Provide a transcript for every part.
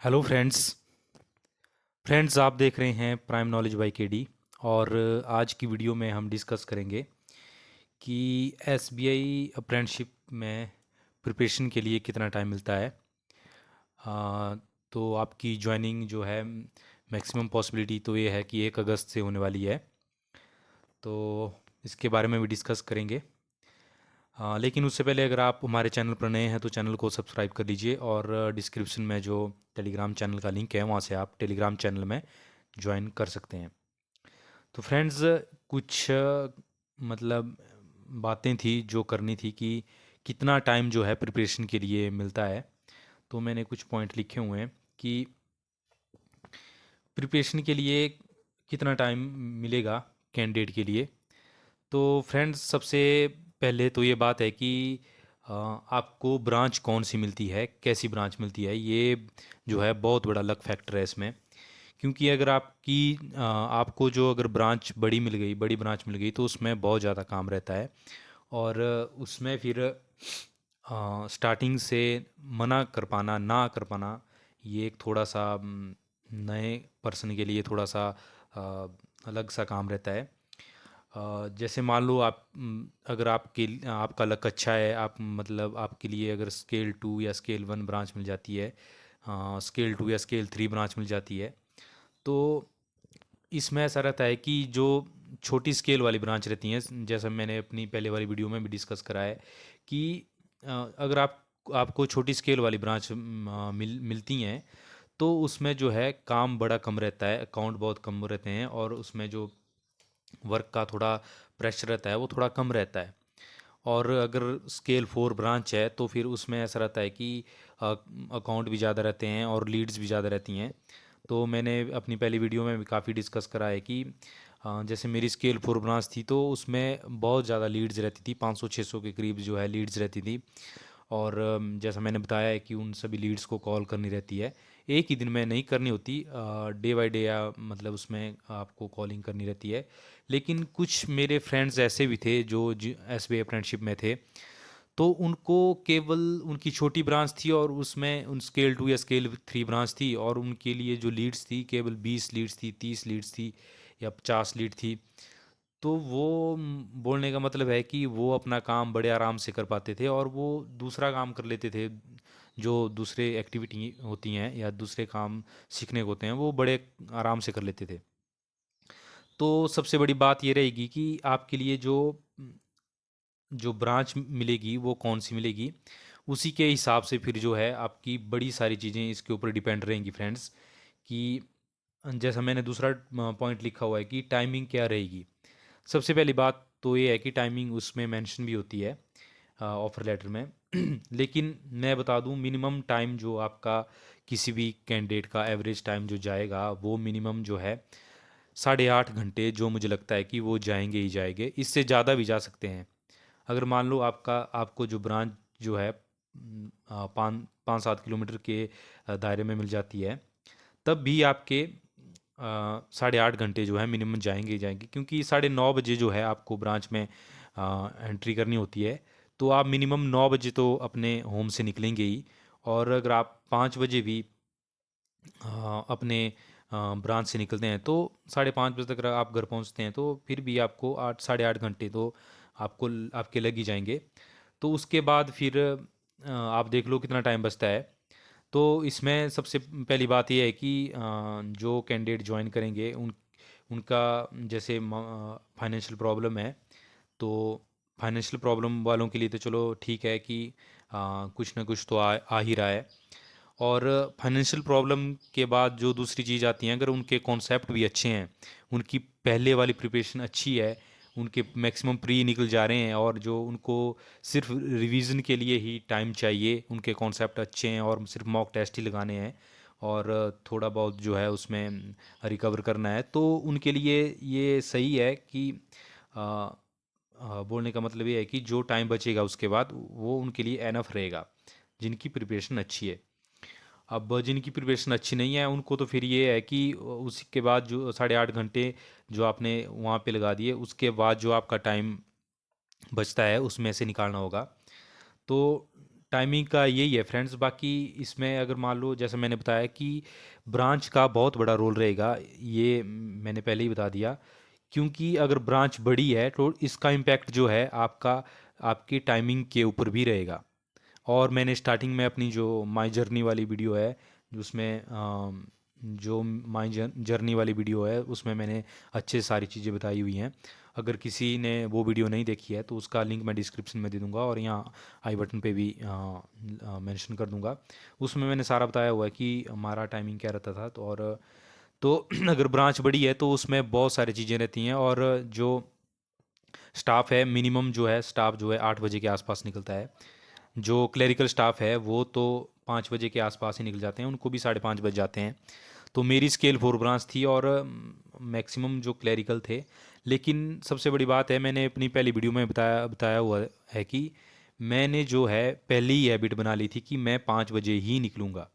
Hello friends. आप देख रहे हैं प्राइम नॉलेज बाय केडी। और आज की वीडियो में हम डिस्कस करेंगे कि एसबीआई अप्रेंटिसशिप में प्रिपरेशन के लिए कितना टाइम मिलता है। आ, तो आपकी ज्वाइनिंग जो है मैक्सिमम पॉसिबिलिटी तो ये है कि 1 अगस्त से होने वाली है। तो इसके बारे में भी डिस्कस करेंगे। लेकिन उससे पहले अगर आप हमारे चैनल पर नए हैं तो चैनल को सब्सक्राइब कर लीजिए, और डिस्क्रिप्शन में जो टेलीग्राम चैनल का लिंक है वहाँ से आप टेलीग्राम चैनल में ज्वाइन कर सकते हैं। तो फ्रेंड्स, कुछ मतलब बातें थी जो करनी थी कि कितना टाइम जो है प्रिपरेशन के लिए मिलता है। तो मैंने कुछ पॉइंट लिखे हुए हैं कि प्रिपरेशन के लिए कितना टाइम मिलेगा कैंडिडेट के लिए। तो फ्रेंड्स, सबसे पहले तो ये बात है कि आपको ब्रांच कौन सी मिलती है, कैसी ब्रांच मिलती है, ये जो है बहुत बड़ा लक फैक्टर है इसमें। क्योंकि अगर आपको जो अगर ब्रांच बड़ी ब्रांच मिल गई तो उसमें बहुत ज़्यादा काम रहता है। और उसमें फिर स्टार्टिंग से मना कर पाना, ना कर पाना, ये एक थोड़ा सा नए पर्सन के लिए थोड़ा सा अ, अलग सा काम रहता है। जैसे मान लो अगर आपका लक अच्छा है, आप मतलब आपके लिए अगर स्केल 2 या स्केल 1 ब्रांच मिल जाती है, स्केल 2 या स्केल 3 ब्रांच मिल जाती है, तो इसमें ऐसा रहता है कि जो छोटी स्केल वाली ब्रांच रहती हैं, जैसा मैंने अपनी पहले वाली वीडियो में भी डिस्कस करा है कि अगर आपको छोटी स्केल वाली ब्रांच मिलती हैं तो उसमें जो है काम बड़ा कम रहता है, अकाउंट बहुत कम रहते हैं, और उसमें जो वर्क का थोड़ा प्रेशर रहता है वो थोड़ा कम रहता है। और अगर स्केल 4 ब्रांच है तो फिर उसमें ऐसा रहता है कि अकाउंट भी ज़्यादा रहते हैं और लीड्स भी ज़्यादा रहती हैं। तो मैंने अपनी पहली वीडियो में भी काफ़ी डिस्कस करा है कि जैसे मेरी स्केल 4 ब्रांच थी तो उसमें बहुत ज़्यादा लीड्स रहती थी, 500-600 के करीब जो है लीड्स रहती थी। और जैसा मैंने बताया है कि उन सभी लीड्स को कॉल करनी रहती है, एक ही दिन में नहीं करनी होती, डे बाय डे, या मतलब उसमें आपको कॉलिंग करनी रहती है। लेकिन कुछ मेरे फ्रेंड्स ऐसे भी थे जो एस बी अप्रेंटिसशिप में थे, तो उनको केवल उनकी छोटी ब्रांच थी और उसमें उन स्केल 2 या स्केल 3 ब्रांच थी, और उनके लिए जो लीड्स थी केवल 20 लीड्स थी, 30 लीड्स थी, या 50 लीड थी। तो वो बोलने का मतलब है कि वो अपना काम बड़े आराम से कर पाते थे, और वो दूसरा काम कर लेते थे, जो दूसरे एक्टिविटी होती हैं या दूसरे काम सीखने को होते हैं वो बड़े आराम से कर लेते थे। तो सबसे बड़ी बात ये रहेगी कि आपके लिए जो जो ब्रांच मिलेगी वो कौन सी मिलेगी, उसी के हिसाब से फिर जो है आपकी बड़ी सारी चीज़ें इसके ऊपर डिपेंड रहेंगी फ्रेंड्स। कि जैसा मैंने दूसरा पॉइंट लिखा हुआ है कि टाइमिंग क्या रहेगी। सबसे पहली बात तो ये है कि टाइमिंग उसमें मेंशन भी होती है ऑफर लेटर में। लेकिन मैं बता दूं, मिनिमम टाइम जो आपका किसी भी कैंडिडेट का एवरेज टाइम जो जाएगा वो मिनिमम जो है 8.5 घंटे, जो मुझे लगता है कि वो जाएंगे ही जाएंगे, इससे ज़्यादा भी जा सकते हैं। अगर मान लो आपको जो ब्रांच जो है 5-7 किलोमीटर के दायरे में मिल जाती है, तब भी आपके 8.5 घंटे जो है मिनिमम जाएंगे ही जाएंगे, क्योंकि 9:30 बजे जो है आपको ब्रांच में एंट्री करनी होती है। तो आप मिनिमम 9 बजे तो अपने होम से निकलेंगे ही। और अगर आप 5 बजे भी अपने ब्रांच से निकलते हैं तो 5:30 बजे तक अगर आप घर पहुंचते हैं तो फिर भी आपको 8 8.5 घंटे तो आपके लग ही जाएंगे। तो उसके बाद फिर आप देख लो कितना टाइम बचता है। तो इसमें सबसे पहली बात यह है कि जो कैंडिडेट ज्वाइन करेंगे उनका जैसे फाइनेंशियल प्रॉब्लम है, तो फाइनेंशियल प्रॉब्लम वालों के लिए तो चलो ठीक है कि कुछ ना कुछ तो आ ही रहा है। और फाइनेंशियल प्रॉब्लम के बाद जो दूसरी चीज़ आती है, अगर उनके कॉन्सेप्ट भी अच्छे हैं, उनकी पहले वाली प्रिपरेशन अच्छी है, उनके मैक्सिमम प्री निकल जा रहे हैं, और जो उनको सिर्फ रिवीजन के लिए ही टाइम चाहिए, उनके कॉन्सेप्ट अच्छे हैं और सिर्फ मॉक टेस्ट ही लगाने हैं, और थोड़ा बहुत जो है उसमें रिकवर करना है, तो उनके लिए ये सही है कि अ, बोलने का मतलब ये है कि जो टाइम बचेगा उसके बाद वो उनके लिए एनफ रहेगा, जिनकी प्रिपरेशन अच्छी है। अब जिनकी प्रिपरेशन अच्छी नहीं है उनको तो फिर ये है कि उसके बाद जो 8.5 घंटे जो आपने वहाँ पे लगा दिए, उसके बाद जो आपका टाइम बचता है उसमें से निकालना होगा। तो टाइमिंग का यही है फ्रेंड्स। बाकी इसमें अगर मान लो जैसे मैंने बताया कि ब्रांच का बहुत बड़ा रोल रहेगा, ये मैंने पहले ही बता दिया। क्योंकि अगर ब्रांच बड़ी है तो इसका इम्पैक्ट जो है आपका आपकी टाइमिंग के ऊपर भी रहेगा। और मैंने स्टार्टिंग में अपनी जो माई जर्नी वाली वीडियो है, उसमें जो माई जर्नी वाली वीडियो है उसमें मैंने अच्छे सारी चीज़ें बताई हुई हैं। अगर किसी ने वो वीडियो नहीं देखी है तो उसका लिंक मैं डिस्क्रिप्शन में दे दूंगा और यहाँ आई बटन पे भी मेंशन कर दूंगा। उसमें मैंने सारा बताया हुआ है कि हमारा टाइमिंग क्या रहता था। तो अगर ब्रांच बड़ी है तो उसमें बहुत सारी चीज़ें रहती हैं। और जो स्टाफ है, मिनिमम जो है स्टाफ जो है 8 बजे के आसपास निकलता है। जो क्लरिकल स्टाफ है वो तो 5 बजे के आसपास ही निकल जाते हैं, उनको भी 5:30 बज जाते हैं। तो मेरी स्केल 4 ब्रांच थी और मैक्सिमम जो क्लरिकल थे। लेकिन सबसे बड़ी बात है, मैंने अपनी पहली वीडियो में बताया बताया हुआ है कि मैंने जो है पहले ही हैबिट बना ली थी कि मैं 5 बजे ही निकलूँगा।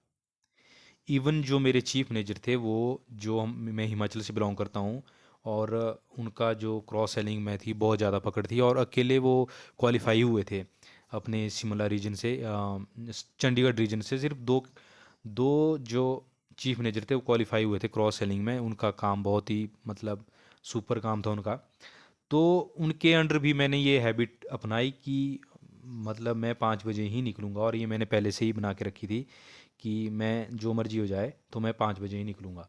इवन जो मेरे चीफ मैनेजर थे वो, मैं हिमाचल से बिलोंग करता हूँ, और उनका जो क्रॉस सेलिंग में थी बहुत ज़्यादा पकड़ थी, और अकेले वो क्वालिफाई हुए थे अपने शिमला रीजन से, चंडीगढ़ रीजन से सिर्फ दो दो जो चीफ मैनेजर थे वो क्वालिफाई हुए थे क्रॉस सेलिंग में। उनका काम बहुत ही मतलब सुपर काम था उनका। तो उनके अंडर भी मैंने ये हैबिट अपनाई कि मतलब मैं 5 बजे ही निकलूँगा, और ये मैंने पहले से ही बना के रखी थी कि मैं जो मर्जी हो जाए तो मैं 5 बजे ही निकलूँगा।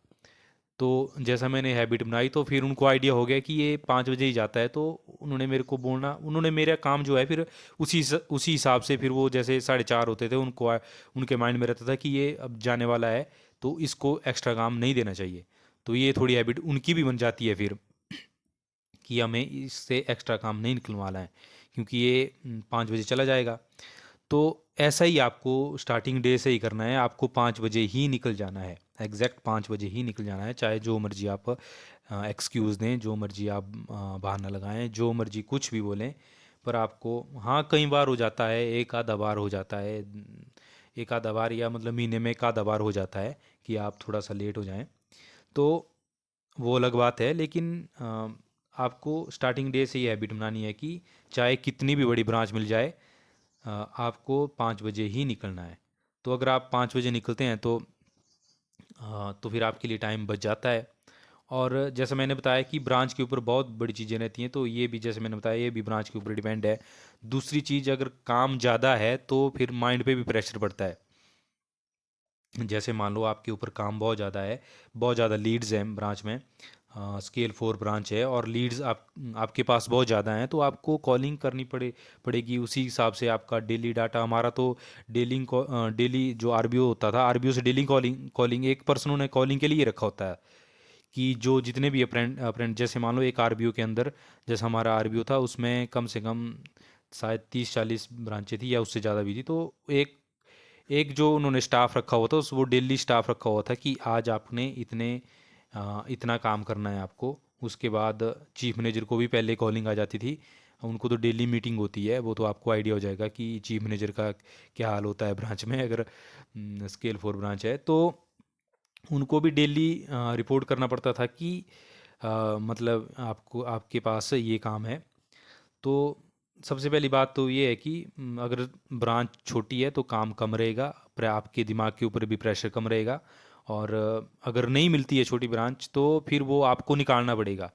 तो जैसा मैंने हैबिट बनाई तो फिर उनको आइडिया हो गया कि ये 5 बजे ही जाता है, तो उन्होंने मेरे को बोलना, उन्होंने मेरा काम जो है फिर उसी हिसाब से, फिर वो जैसे 4:30 होते थे उनके माइंड में रहता था कि ये अब जाने वाला है तो इसको एक्स्ट्रा काम नहीं देना चाहिए। तो ये थोड़ी हैबिट उनकी भी बन जाती है फिर कि हमें इससे एक्स्ट्रा काम नहीं निकलवाना है क्योंकि ये 5 बजे चला जाएगा। तो ऐसा ही आपको स्टार्टिंग डे से ही करना है, आपको 5 बजे ही निकल जाना है, एग्जैक्ट 5 बजे ही निकल जाना है। चाहे जो मर्जी आप एक्सक्यूज़ दें, जो मर्जी आप बहाना लगाएं, जो मर्जी कुछ भी बोलें, पर आपको, हाँ कई बार हो जाता है, एक आधा बार हो जाता है, एक आधा बार या मतलब महीने में एक आधा बार हो जाता है कि आप थोड़ा सा लेट हो जाएं, तो वो अलग बात है। लेकिन आपको स्टार्टिंग डे से ये हैबिट बनानी है कि चाहे कितनी भी बड़ी ब्रांच मिल जाए, आपको 5 बजे ही निकलना है। तो अगर आप 5 बजे निकलते हैं तो फिर आपके लिए टाइम बच जाता है। और जैसा मैंने बताया कि ब्रांच के ऊपर बहुत बड़ी चीज़ें रहती हैं, तो ये भी जैसे मैंने बताया ये भी ब्रांच के ऊपर डिपेंड है। दूसरी चीज़, अगर काम ज़्यादा है तो फिर माइंड पे भी प्रेशर पड़ता है। जैसे मान लो आपके ऊपर काम बहुत ज़्यादा है, बहुत ज़्यादा लीड्स हैं ब्रांच में, स्केल 4 ब्रांच है और लीड्स आपके पास बहुत ज़्यादा हैं, तो आपको कॉलिंग करनी पड़ेगी उसी हिसाब से। आपका डेली डाटा, हमारा तो डेली जो आरबीओ होता था, आरबीओ से डेली कॉलिंग कॉलिंग एक पर्सन ने कॉलिंग के लिए रखा होता है कि जो जितने भी अप्रेंट अप्रेंट जैसे मान लो एक आरबीओ के अंदर, जैसा हमारा आरबीओ था उसमें कम से कम शायद 30-40 ब्रांचें थी या उससे ज़्यादा भी थी। तो एक एक जो उन्होंने स्टाफ रखा हुआ था वो डेली स्टाफ रखा हुआ था कि आज आपने इतना काम करना है आपको। उसके बाद चीफ मैनेजर को भी पहले कॉलिंग आ जाती थी, उनको तो डेली मीटिंग होती है, वो तो आपको आइडिया हो जाएगा कि चीफ मैनेजर का क्या हाल होता है ब्रांच में, अगर स्केल 4 ब्रांच है तो उनको भी डेली रिपोर्ट करना पड़ता था कि मतलब आपको आपके पास ये काम है। तो सबसे पहली बात तो ये है कि अगर ब्रांच छोटी है तो काम कम रहेगा, आपके दिमाग के ऊपर भी प्रेशर कम रहेगा। और अगर नहीं मिलती है छोटी ब्रांच तो फिर वो आपको निकालना पड़ेगा,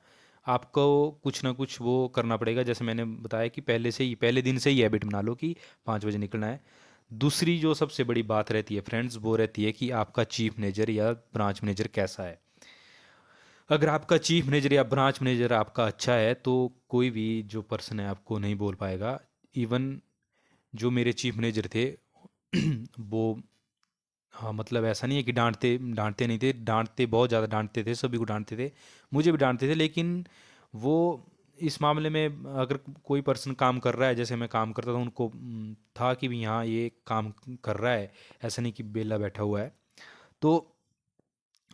आपको कुछ ना कुछ वो करना पड़ेगा। जैसे मैंने बताया कि पहले से ही, पहले दिन से ही हैबिट बना लो कि 5 बजे निकलना है। दूसरी जो सबसे बड़ी बात रहती है फ्रेंड्स, वो रहती है कि आपका चीफ मैनेजर या ब्रांच मैनेजर कैसा है। अगर आपका चीफ मैनेजर या ब्रांच मैनेजर आपका अच्छा है तो कोई भी जो पर्सन है आपको नहीं बोल पाएगा। इवन जो मेरे चीफ मैनेजर थे वो, हाँ मतलब ऐसा नहीं है कि डांटते डांटते नहीं थे, डांटते बहुत ज़्यादा डांटते थे, सभी को डांटते थे, मुझे भी डांटते थे। लेकिन वो इस मामले में, अगर कोई पर्सन काम कर रहा है जैसे मैं काम करता था, उनको था कि भी हाँ ये काम कर रहा है, ऐसा नहीं कि बेला बैठा हुआ है। तो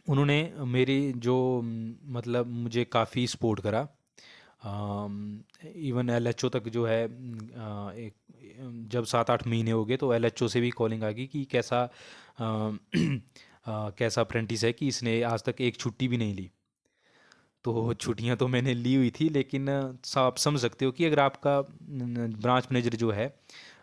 उन्होंने मेरी जो मतलब मुझे काफ़ी सपोर्ट करा। इवन एलएचओ तक जो है, एक जब 7-8 महीने हो गए तो एलएचओ से भी कॉलिंग आ गई कि कैसा कैसा अप्रेंटिस है कि इसने आज तक एक छुट्टी भी नहीं ली। तो छुट्टियां तो मैंने ली हुई थी, लेकिन आप समझ सकते हो कि अगर आपका ब्रांच मैनेजर जो है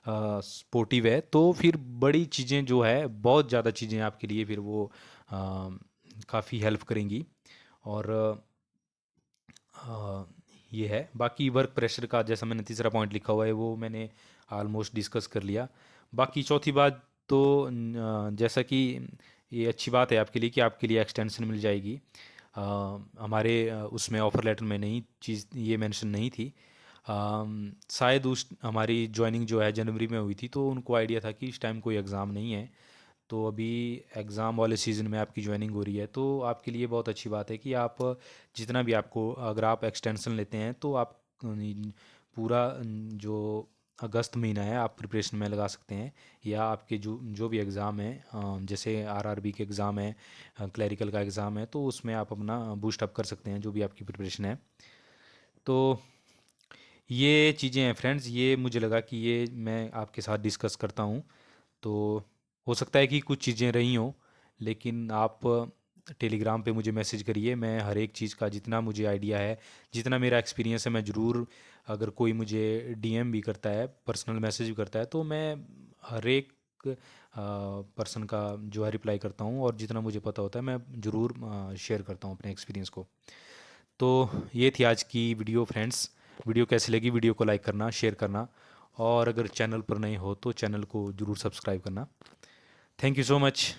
सपोर्टिव है, तो फिर बड़ी चीज़ें जो है, बहुत ज़्यादा चीज़ें आपके लिए फिर वो काफ़ी हेल्प करेंगी। और ये है। बाकी वर्क प्रेशर का जैसा मैंने तीसरा पॉइंट लिखा हुआ है वो मैंने ऑलमोस्ट डिस्कस कर लिया। बाकी चौथी बात तो जैसा कि ये अच्छी बात है आपके लिए कि आपके लिए एक्सटेंशन मिल जाएगी। हमारे उसमें ऑफ़र लेटर में नहीं चीज़ ये मेंशन नहीं थी। शायद उस हमारी ज्वाइनिंग जो है जनवरी में हुई थी, तो उनको आइडिया था कि इस टाइम कोई एग्ज़ाम नहीं है। तो अभी एग्ज़ाम वाले सीज़न में आपकी ज्वाइनिंग हो रही है, तो आपके लिए बहुत अच्छी बात है कि आप जितना भी आपको, अगर आप एक्सटेंशन लेते हैं तो आप पूरा जो अगस्त महीना है आप प्रिपरेशन में लगा सकते हैं। या आपके जो जो भी एग्ज़ाम है, जैसे आरआरबी के एग्ज़ाम है, क्लरिकल का एग्ज़ाम है, तो उसमें आप अपना बूस्ट अप कर सकते हैं जो भी आपकी प्रिपरेशन है। तो ये चीज़ें हैं फ्रेंड्स, ये मुझे लगा कि ये मैं आपके साथ डिस्कस करता हूँ। तो हो सकता है कि कुछ चीज़ें रही हों, लेकिन आप टेलीग्राम पे मुझे मैसेज करिए। मैं हर एक चीज़ का जितना मुझे आइडिया है, जितना मेरा एक्सपीरियंस है, मैं ज़रूर, अगर कोई मुझे डीएम भी करता है, पर्सनल मैसेज भी करता है, तो मैं हर एक पर्सन का जो है रिप्लाई करता हूँ, और जितना मुझे पता होता है मैं ज़रूर शेयर करता हूँ अपने एक्सपीरियंस को। तो ये थी आज की वीडियो फ्रेंड्स। वीडियो कैसी लगी, वीडियो को लाइक करना, शेयर करना, और अगर चैनल पर नए हो तो चैनल को ज़रूर सब्सक्राइब करना। Thank you so much.